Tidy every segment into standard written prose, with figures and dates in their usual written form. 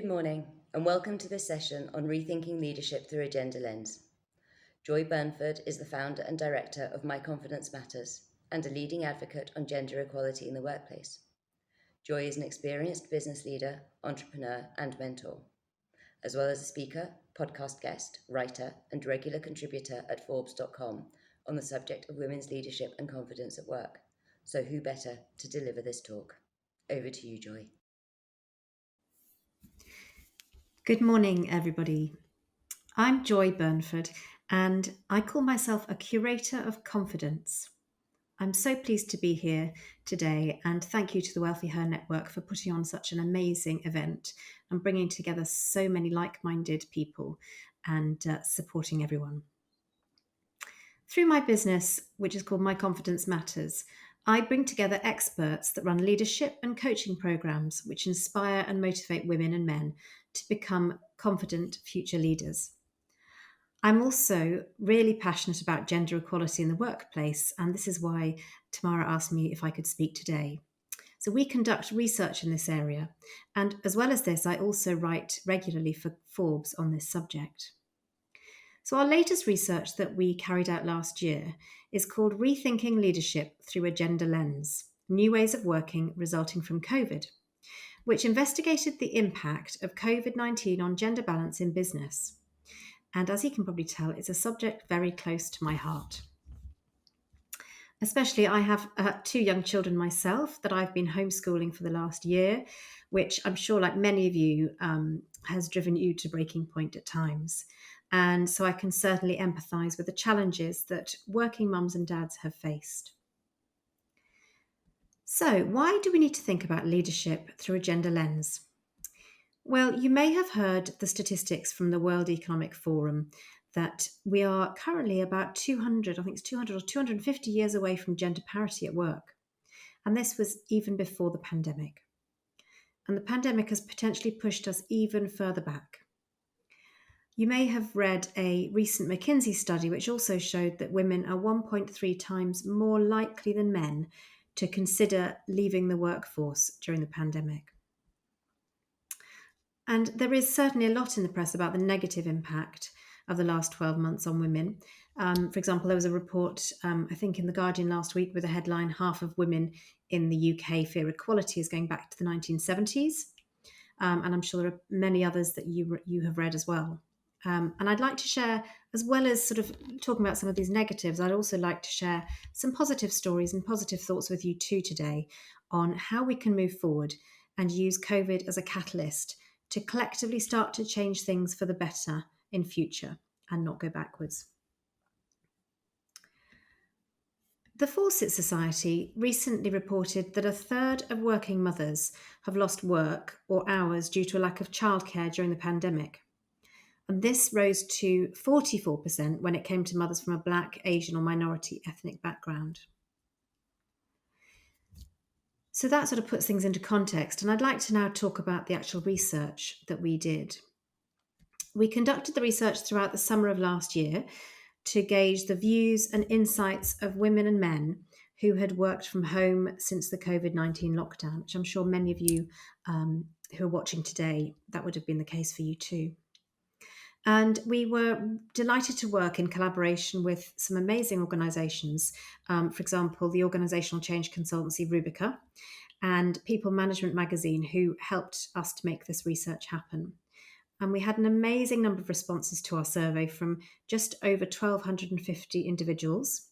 morning, and welcome to this session on Rethinking Leadership Through a Gender Lens. Joy Burnford is the founder and director of My Confidence Matters and a leading advocate on gender equality in the workplace. Joy is an experienced business leader, entrepreneur, and mentor, as well as a speaker, podcast guest, writer, and regular contributor at Forbes.com on the subject of women's leadership and confidence at work. So who better to deliver this talk? Over to you, Joy. Good morning, everybody. I'm Joy Burnford, and I call myself a curator of confidence. I'm so pleased to be here today, and thank you to the WealthiHer network for putting on such an amazing event and bringing together so many like-minded people and supporting everyone. Through my business, which is called My Confidence Matters, I bring together experts that run leadership and coaching programs which inspire and motivate women and men to become confident future leaders. I'm also really passionate about gender equality in the workplace, and this is why Tamara asked me if I could speak today. So we conduct research in this area, and as well as this, I also write regularly for Forbes on this subject. So our latest research that we carried out last year is called Rethinking Leadership Through a Gender Lens, New Ways of Working Resulting from COVID, which investigated the impact of COVID-19 on gender balance in business. And as you can probably tell, it's a subject very close to my heart. Especially, I have 2 young children myself that I've been homeschooling for the last year, which I'm sure, like many of you, has driven you to breaking point at times. And so I can certainly empathise with the challenges that working mums and dads have faced. So why do we need to think about leadership through a gender lens? Well, you may have heard the statistics from the World Economic Forum that we are currently about 200 or 250 years away from gender parity at work. And this was even before the pandemic. And the pandemic has potentially pushed us even further back. You may have read a recent McKinsey study which also showed that women are 1.3 times more likely than men to consider leaving the workforce during the pandemic. And there is certainly a lot in the press about the negative impact of the last 12 months on women. For example, there was a report, I think in The Guardian last week, with a headline, half of women in the UK fear equality is going back to the 1970s. And I'm sure there are many others that you have read as well. And I'd like to share, as well as sort of talking about some of these negatives, I'd also like to share some positive stories and positive thoughts with you too today on how we can move forward and use COVID as a catalyst to collectively start to change things for the better in future and not go backwards. The Fawcett Society recently reported that a third of working mothers have lost work or hours due to a lack of childcare during the pandemic. And this rose to 44% when it came to mothers from a Black, Asian or minority ethnic background. So that sort of puts things into context, and I'd like to now talk about the actual research that we did. We conducted the research throughout the summer of last year to gauge the views and insights of women and men who had worked from home since the COVID-19 lockdown, which I'm sure many of you who are watching today, that would have been the case for you too. And we were delighted to work in collaboration with some amazing organisations, for example, the organisational change consultancy Rubica and People Management Magazine, who helped us to make this research happen. And we had an amazing number of responses to our survey from just over 1,250 individuals,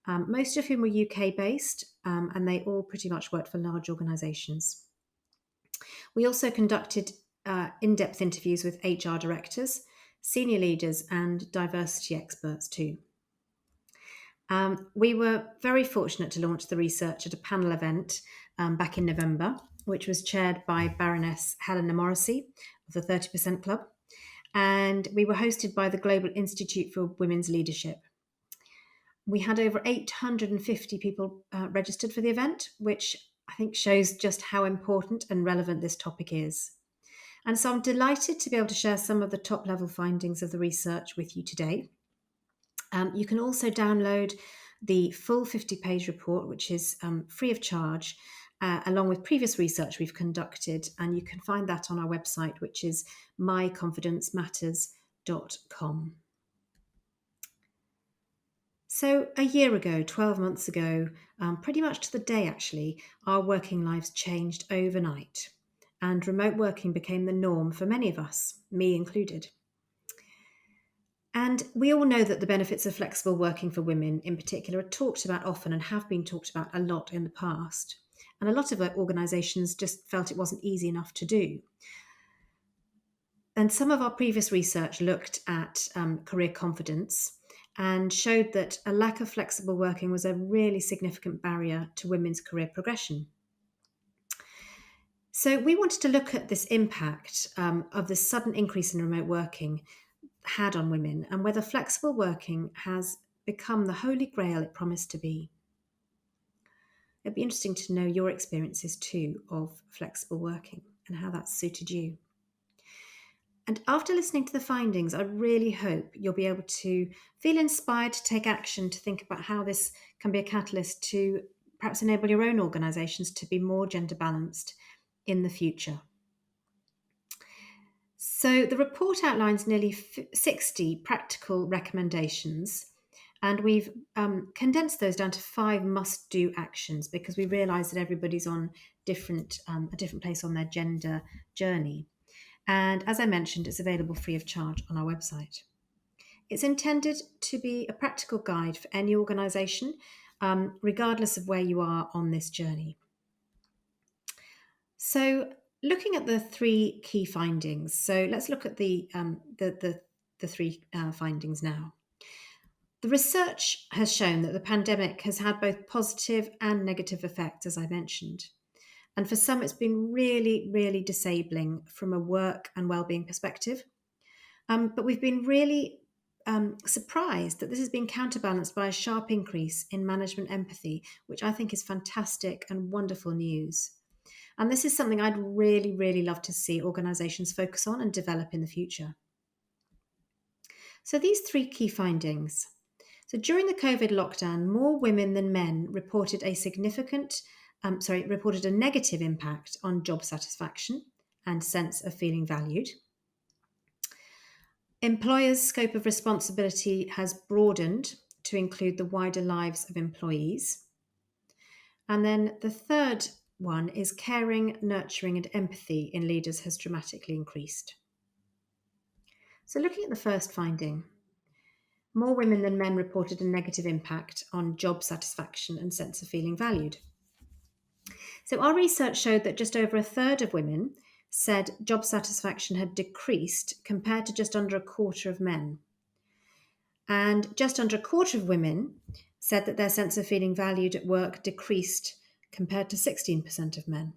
most of whom were UK-based, and they all pretty much worked for large organisations. We also conducted in-depth interviews with HR directors, senior leaders and diversity experts too. We were very fortunate to launch the research at a panel event back in November, which was chaired by Baroness Helena Morrissey of the 30% Club, and we were hosted by the Global Institute for Women's Leadership. We had over 850 people registered for the event, which I think shows just how important and relevant this topic is. And so I'm delighted to be able to share some of the top level findings of the research with you today. You can also download the full 50-page report, which is free of charge, along with previous research we've conducted, and you can find that on our website, which is myconfidencematters.com. So a year ago, 12 months ago, pretty much to the day actually, our working lives changed overnight, and remote working became the norm for many of us, me included. And we all know that the benefits of flexible working for women in particular are talked about often and have been talked about a lot in the past. And a lot of organisations just felt it wasn't easy enough to do. And some of our previous research looked at career confidence and showed that a lack of flexible working was a really significant barrier to women's career progression. So we wanted to look at this impact of the sudden increase in remote working had on women, and whether flexible working has become the holy grail it promised to be. It'd be interesting to know your experiences too of flexible working and how that's suited you. And after listening to the findings, I really hope you'll be able to feel inspired to take action, to think about how this can be a catalyst to perhaps enable your own organisations to be more gender balanced in the future. So the report outlines nearly 60 practical recommendations, and we've condensed those down to 5 must-do actions because we realise that everybody's on a different place on their gender journey. And as I mentioned, it's available free of charge on our website. It's intended to be a practical guide for any organisation, regardless of where you are on this journey. So, looking at the 3 key findings. So let's look at the 3 findings now. The research has shown that the pandemic has had both positive and negative effects, as I mentioned. And for some, it's been really, really disabling from a work and wellbeing perspective. But we've been really surprised that this has been counterbalanced by a sharp increase in management empathy, which I think is fantastic and wonderful news. And this is something I'd really, really love to see organisations focus on and develop in the future. So these 3 key findings. So during the COVID lockdown, more women than men reported a negative impact on job satisfaction and sense of feeling valued. Employers' scope of responsibility has broadened to include the wider lives of employees. And then the third one is caring, nurturing, and empathy in leaders has dramatically increased. So looking at the first finding, more women than men reported a negative impact on job satisfaction and sense of feeling valued. So our research showed that just over a third of women said job satisfaction had decreased compared to just under a quarter of men. And just under a quarter of women said that their sense of feeling valued at work decreased compared to 16% of men.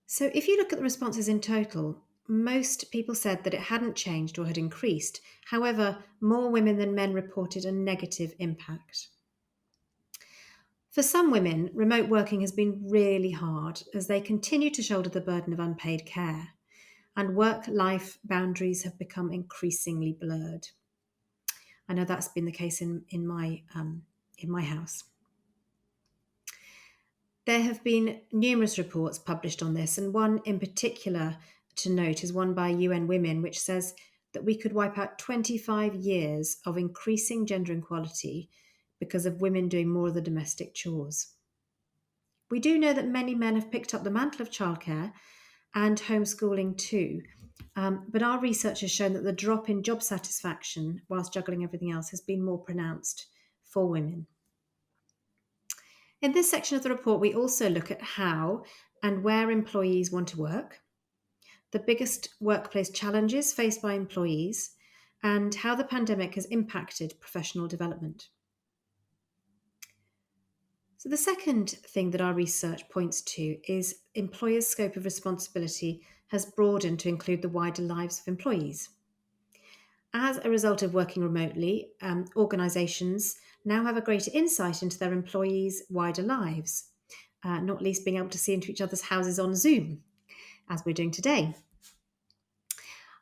So if you look at the responses in total, most people said that it hadn't changed or had increased. However, more women than men reported a negative impact. For some women, remote working has been really hard as they continue to shoulder the burden of unpaid care, and work-life boundaries have become increasingly blurred. I know that's been the case in my house. There have been numerous reports published on this, and one in particular to note is one by UN Women, which says that we could wipe out 25 years of increasing gender inequality because of women doing more of the domestic chores. We do know that many men have picked up the mantle of childcare and homeschooling too, but our research has shown that the drop in job satisfaction whilst juggling everything else has been more pronounced for women. In this section of the report, we also look at how and where employees want to work, the biggest workplace challenges faced by employees, and how the pandemic has impacted professional development. So the second thing that our research points to is employers' scope of responsibility has broadened to include the wider lives of employees. As a result of working remotely, organisations now have a greater insight into their employees' wider lives, not least being able to see into each other's houses on Zoom, as we're doing today.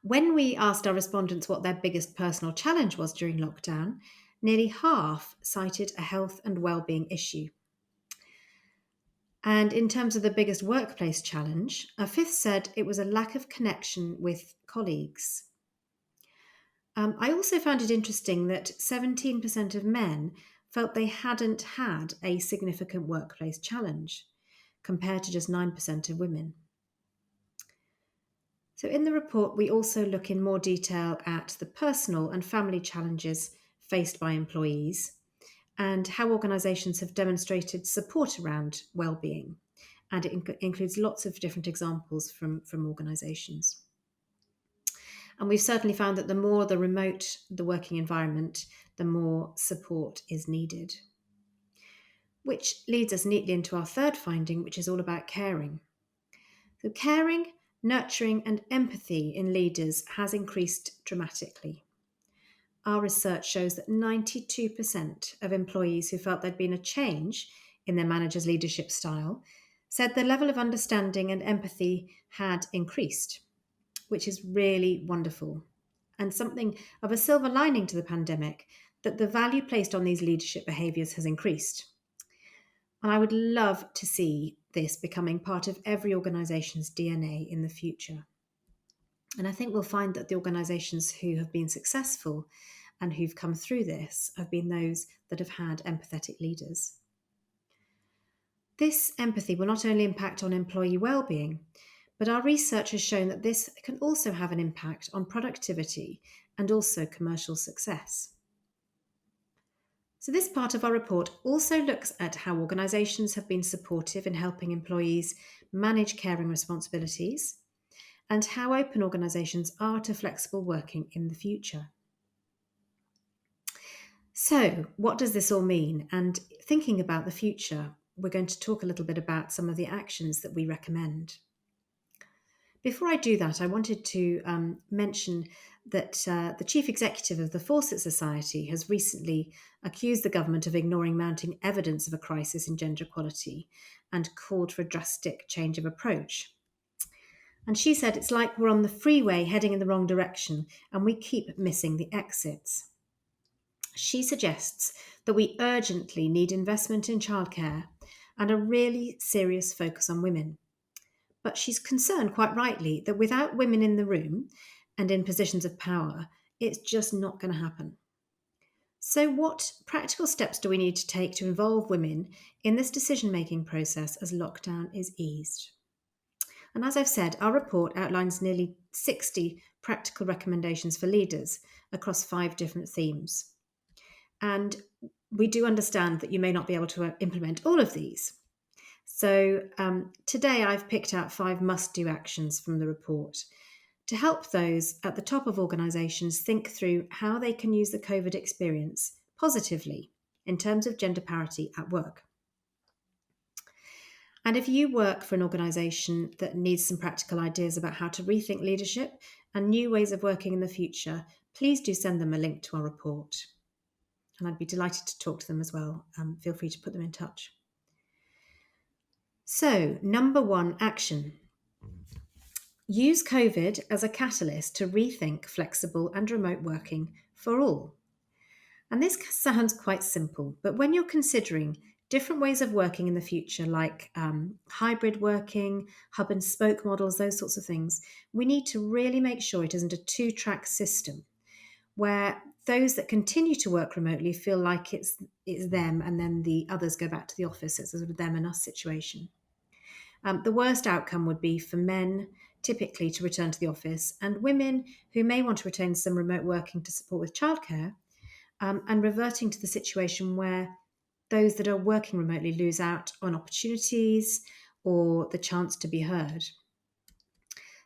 When we asked our respondents what their biggest personal challenge was during lockdown, nearly half cited a health and wellbeing issue. And in terms of the biggest workplace challenge, a fifth said it was a lack of connection with colleagues. I also found it interesting that 17% of men felt they hadn't had a significant workplace challenge, compared to just 9% of women. So, in the report, we also look in more detail at the personal and family challenges faced by employees and how organisations have demonstrated support around well-being. And it includes lots of different examples from organisations. And we've certainly found that the more the remote the working environment, the more support is needed. Which leads us neatly into our third finding, which is all about caring. So, caring, nurturing, and empathy in leaders has increased dramatically. Our research shows that 92% of employees who felt there'd been a change in their manager's leadership style said the level of understanding and empathy had increased, which is really wonderful. And something of a silver lining to the pandemic, that the value placed on these leadership behaviours has increased. And I would love to see this becoming part of every organisation's DNA in the future. And I think we'll find that the organisations who have been successful and who've come through this have been those that have had empathetic leaders. This empathy will not only impact on employee well-being, but our research has shown that this can also have an impact on productivity and also commercial success. So this part of our report also looks at how organisations have been supportive in helping employees manage caring responsibilities and how open organisations are to flexible working in the future. So, what does this all mean? And thinking about the future, we're going to talk a little bit about some of the actions that we recommend. Before I do that, I wanted to mention that the chief executive of the Fawcett Society has recently accused the government of ignoring mounting evidence of a crisis in gender equality and called for a drastic change of approach. And she said it's like we're on the freeway heading in the wrong direction and we keep missing the exits. She suggests that we urgently need investment in childcare and a really serious focus on women. But she's concerned, quite rightly, that without women in the room and in positions of power, it's just not going to happen. So, what practical steps do we need to take to involve women in this decision-making process as lockdown is eased? And as I've said, our report outlines nearly 60 practical recommendations for leaders across 5 different themes. And we do understand that you may not be able to implement all of these. So today I've picked out 5 must-do actions from the report to help those at the top of organisations think through how they can use the COVID experience positively in terms of gender parity at work. And if you work for an organisation that needs some practical ideas about how to rethink leadership and new ways of working in the future, please do send them a link to our report. And I'd be delighted to talk to them as well. Feel free to put them in touch. So, number 1 action. Use COVID as a catalyst to rethink flexible and remote working for all. And this sounds quite simple, but when you're considering different ways of working in the future, like hybrid working, hub and spoke models, those sorts of things, we need to really make sure it isn't a 2-track system where those that continue to work remotely feel like it's them and then the others go back to the office. It's a sort of them and us situation. The worst outcome would be for men typically to return to the office and women who may want to retain some remote working to support with childcare and reverting to the situation where those that are working remotely lose out on opportunities or the chance to be heard.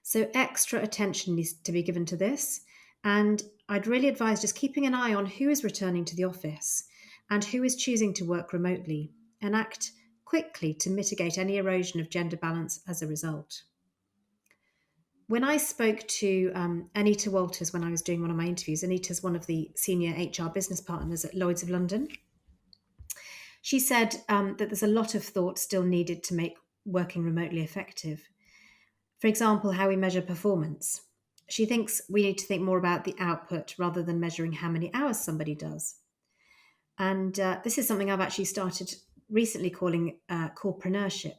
So extra attention needs to be given to this, and I'd really advise just keeping an eye on who is returning to the office and who is choosing to work remotely and act quickly to mitigate any erosion of gender balance as a result. When I spoke to Anita Walters when I was doing one of my interviews, Anita's one of the senior HR business partners at Lloyd's of London, she said that there's a lot of thought still needed to make working remotely effective. For example, how we measure performance. She thinks we need to think more about the output rather than measuring how many hours somebody does. And this is something I've actually started recently calling corpreneurship.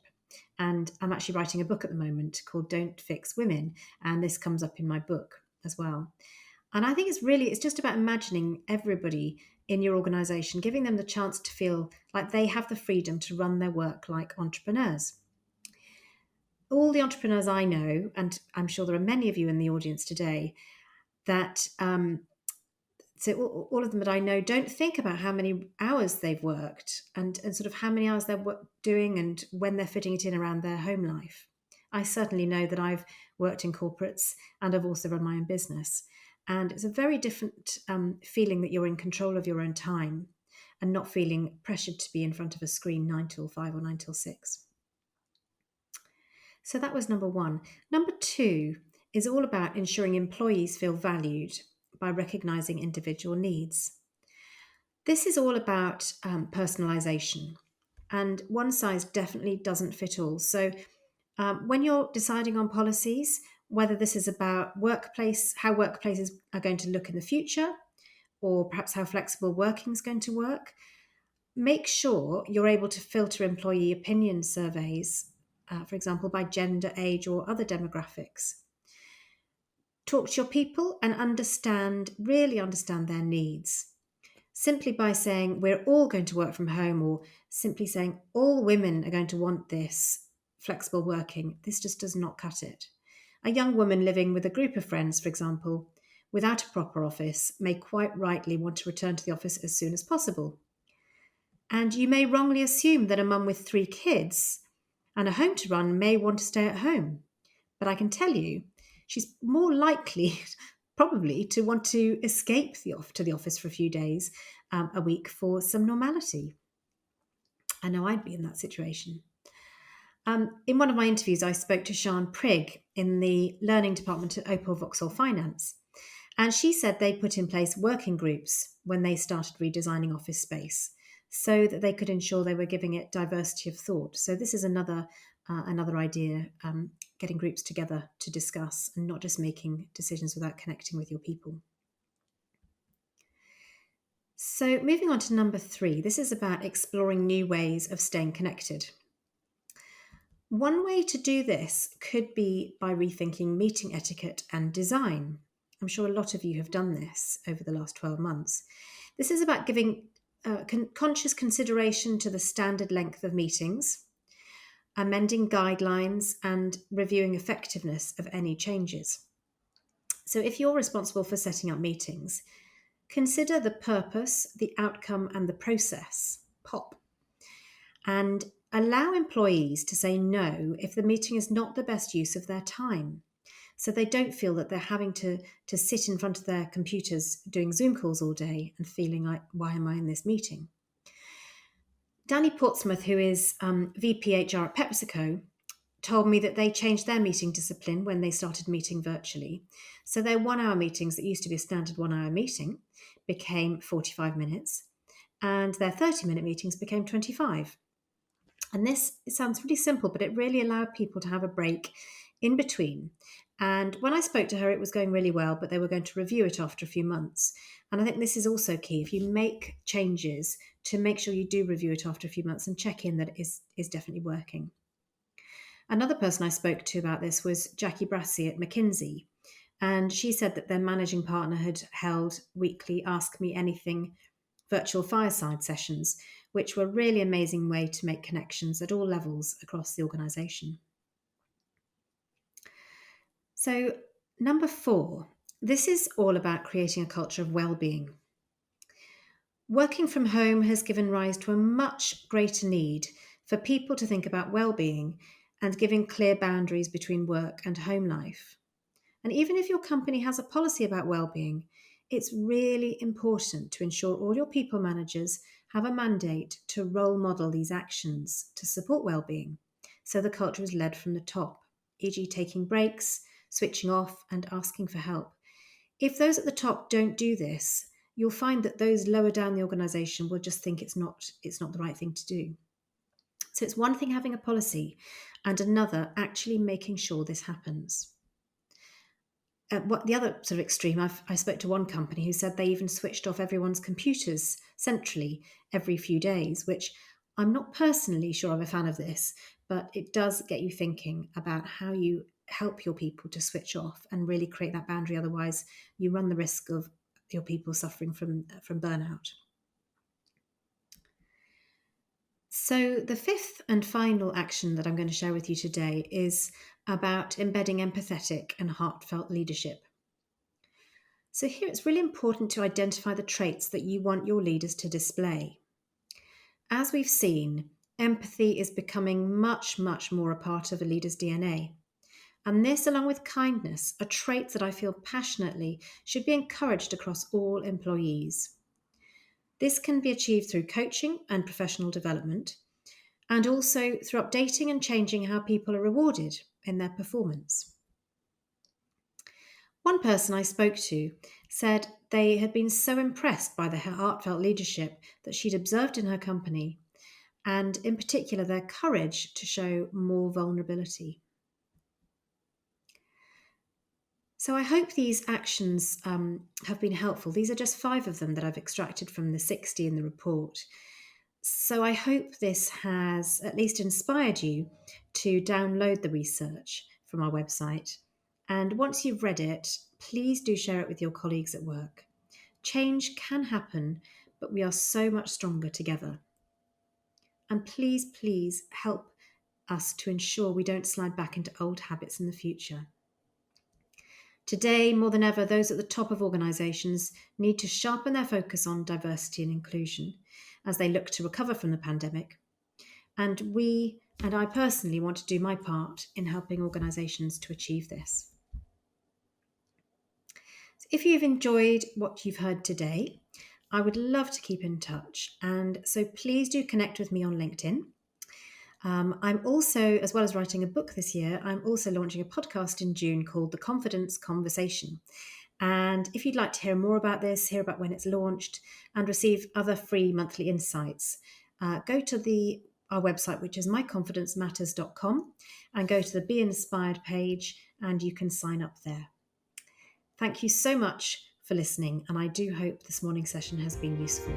And I'm actually writing a book at the moment called Don't Fix Women, and this comes up in my book as well. And I think it's just about imagining everybody in your organization, giving them the chance to feel like they have the freedom to run their work like entrepreneurs. All the entrepreneurs I know, and I'm sure there are many of you in the audience today, that so all of them that I know don't think about how many hours they've worked and sort of how many hours they're doing and when they're fitting it in around their home life. I certainly know that I've worked in corporates and I've also run my own business. And it's a very different feeling that you're in control of your own time and not feeling pressured to be in front of a screen 9 till 5 or 9 till 6. So that was number one. Number two is all about ensuring employees feel valued by recognizing individual needs. This is all about personalization, and one size definitely doesn't fit all. So when you're deciding on policies, whether this is about how workplaces are going to look in the future, or perhaps how flexible working is going to work, make sure you're able to filter employee opinion surveys, for example, by gender, age, or other demographics. Talk to your people and really understand their needs. Simply by saying we're all going to work from home, or simply saying all women are going to want this flexible working, this just does not cut it. A young woman living with a group of friends, for example, without a proper office, may quite rightly want to return to the office as soon as possible. And you may wrongly assume that a mum with 3 kids and a home to run may want to stay at home. But I can tell you, she's more likely probably to want to escape to the office for a few days a week for some normality. I know I'd be in that situation. In one of my interviews, I spoke to Sian Prigg in the learning department at Opal Vauxhall Finance. And she said they put in place working groups when they started redesigning office space so that they could ensure they were giving it diversity of thought. So this is another idea, getting groups together to discuss and not just making decisions without connecting with your people. So moving on to number 3, this is about exploring new ways of staying connected. One way to do this could be by rethinking meeting etiquette and design. I'm sure a lot of you have done this over the last 12 months. This is about giving conscious consideration to the standard length of meetings, amending guidelines, and reviewing effectiveness of any changes. So if you're responsible for setting up meetings, consider the purpose, the outcome, and the process, POP, and allow employees to say no if the meeting is not the best use of their time, so they don't feel that they're having to sit in front of their computers doing Zoom calls all day and feeling like, why am I in this meeting? Danny Portsmouth, who is VP HR at PepsiCo, told me that they changed their meeting discipline when they started meeting virtually. So their 1-hour meetings that used to be a standard 1-hour meeting became 45 minutes, and their 30-minute meetings became 25. And it sounds really simple, but it really allowed people to have a break in between. And when I spoke to her, it was going really well, but they were going to review it after a few months. And I think this is also key. If you make changes, to make sure you do review it after a few months and check in that it is definitely working. Another person I spoke to about this was Jackie Brassey at McKinsey. And she said that their managing partner had held weekly Ask Me Anything virtual fireside sessions, which were a really amazing way to make connections at all levels across the organisation. So, number 4, this is all about creating a culture of well-being. Working from home has given rise to a much greater need for people to think about well-being and giving clear boundaries between work and home life. And even if your company has a policy about well-being, it's really important to ensure all your people managers have a mandate to role model these actions to support well-being, so the culture is led from the top, e.g. taking breaks, switching off, and asking for help. If those at the top don't do this, you'll find that those lower down the organisation will just think it's not the right thing to do. So it's one thing having a policy and another actually making sure this happens. What the other sort of extreme, I spoke to one company who said they even switched off everyone's computers centrally every few days, which I'm not personally sure I'm a fan of this, but it does get you thinking about how you help your people to switch off and really create that boundary. Otherwise, you run the risk of your people suffering from burnout. So, the fifth and final action that I'm going to share with you today is about embedding empathetic and heartfelt leadership. So, here it's really important to identify the traits that you want your leaders to display. As we've seen, empathy is becoming much, much more a part of a leader's DNA. And this, along with kindness, are traits that I feel passionately should be encouraged across all employees. This can be achieved through coaching and professional development, and also through updating and changing how people are rewarded in their performance. One person I spoke to said they had been so impressed by the heartfelt leadership that she'd observed in her company, and in particular their courage to show more vulnerability. So I hope these actions have been helpful. These are just 5 of them that I've extracted from the 60 in the report. So I hope this has at least inspired you to download the research from our website. And once you've read it, please do share it with your colleagues at work. Change can happen, but we are so much stronger together. And please, please help us to ensure we don't slide back into old habits in the future. Today, more than ever, those at the top of organisations need to sharpen their focus on diversity and inclusion as they look to recover from the pandemic. And I personally want to do my part in helping organisations to achieve this. So if you've enjoyed what you've heard today, I would love to keep in touch. And so please do connect with me on LinkedIn. I'm also, as well as writing a book this year, I'm also launching a podcast in June called The Confidence Conversation. And if you'd like to hear more about this, hear about when it's launched, and receive other free monthly insights, go to our website, which is myconfidencematters.com, and go to the Be Inspired page, and you can sign up there. Thank you so much for listening, and I do hope this morning's session has been useful.